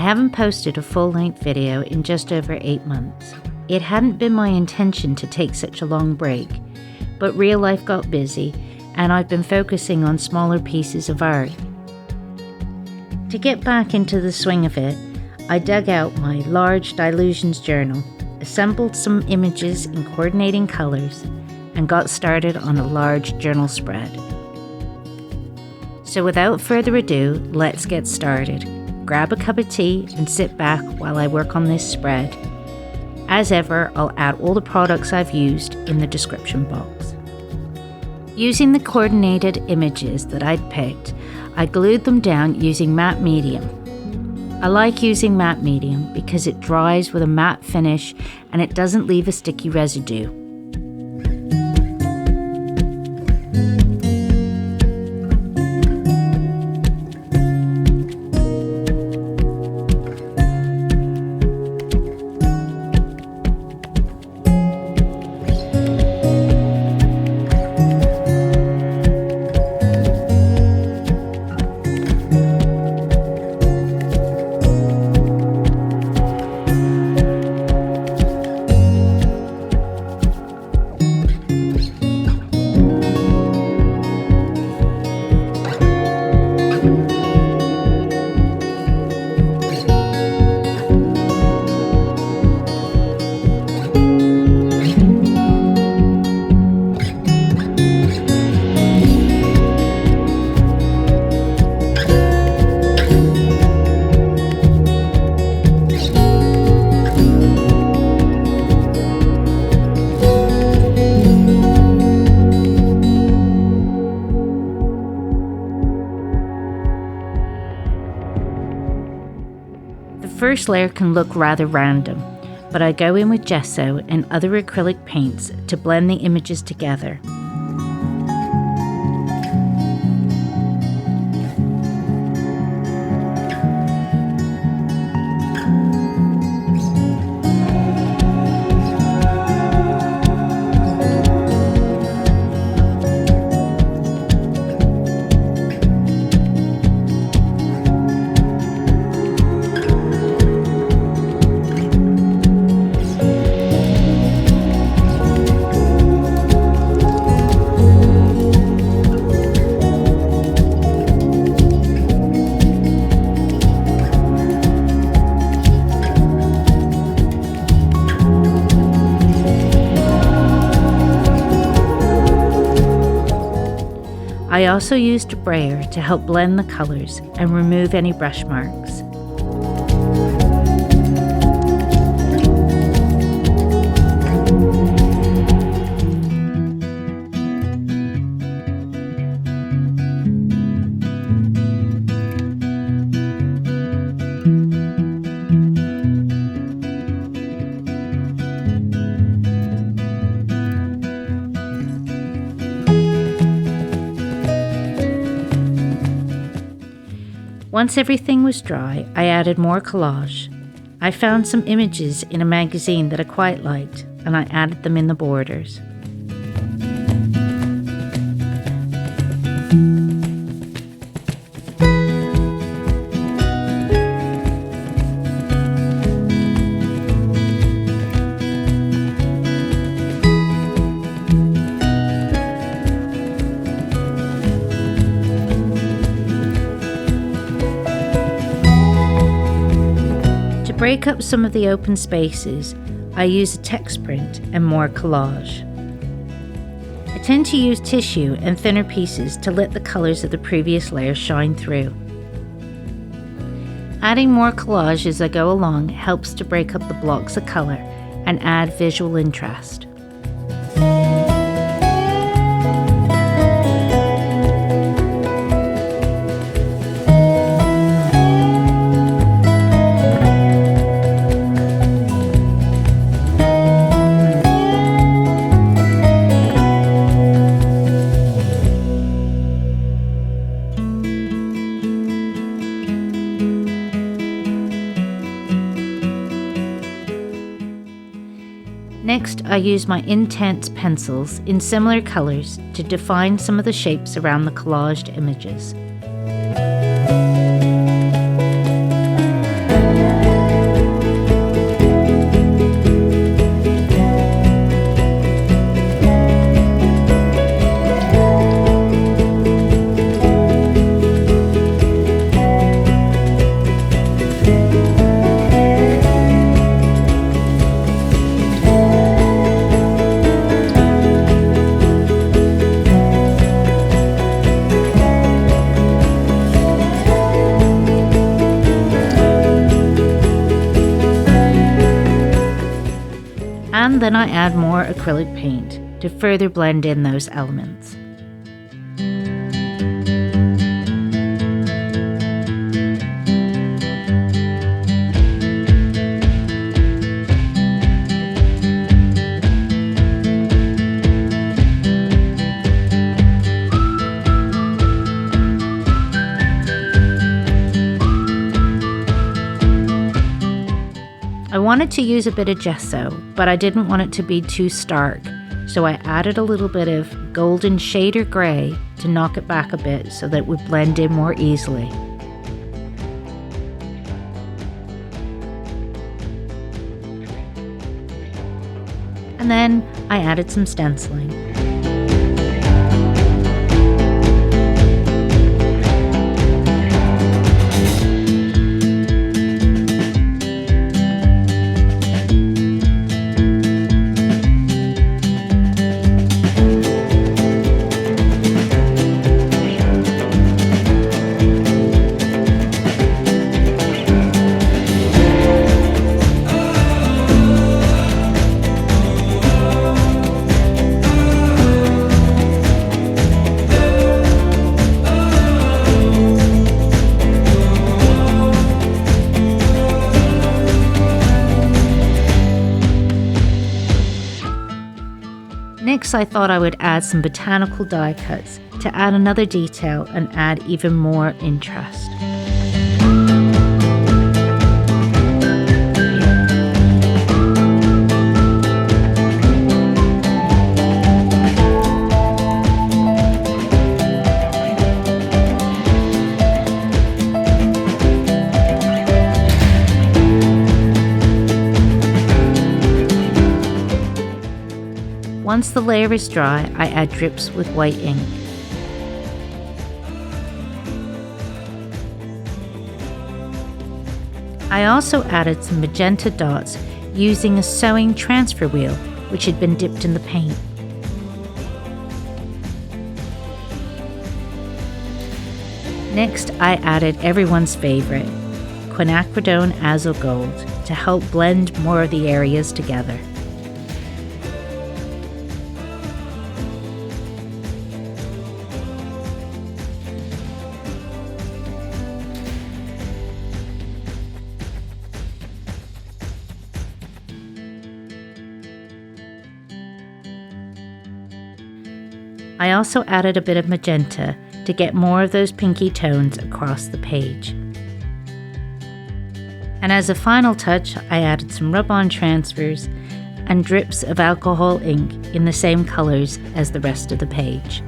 haven't posted a full-length video in just over 8 months. It hadn't been my intention to take such a long break, but real life got busy and I've been focusing on smaller pieces of art. To get back into the swing of it, I dug out my large dylusions journal, assembled some images in coordinating colors, and got started on a large journal spread. So without further ado, let's get started. Grab a cup of tea and sit back while I work on this spread. As ever, I'll add all the products I've used in the description box. Using the coordinated images that I'd picked, I glued them down using matte medium. I like using matte medium because it dries with a matte finish and it doesn't leave a sticky residue. The first layer can look rather random, but I go in with Gesso and other acrylic paints to blend the images together. I also used a brayer to help blend the colors and remove any brush marks. Once everything was dry, I added more collage. I found some images in a magazine that I quite liked, and I added them in the borders. To break up some of the open spaces, I use a text print and more collage. I tend to use tissue and thinner pieces to let the colors of the previous layer shine through. Adding more collage as I go along helps to break up the blocks of color and add visual interest. Next, I use my intense pencils in similar colors to define some of the shapes around the collaged images. And then I add more acrylic paint to further blend in those elements. I wanted to use a bit of gesso, but I didn't want it to be too stark, so I added a little bit of golden shader grey to knock it back a bit so that it would blend in more easily. And then I added some stenciling. Next, I thought I would add some botanical die cuts to add another detail and add even more interest. Once the layer is dry, I add drips with white ink. I also added some magenta dots using a sewing transfer wheel, which had been dipped in the paint. Next, I added everyone's favorite, Quinacridone Azul Gold, to help blend more of the areas together. I also added a bit of magenta to get more of those pinky tones across the page. And as a final touch, I added some rub-on transfers and drips of alcohol ink in the same colors as the rest of the page.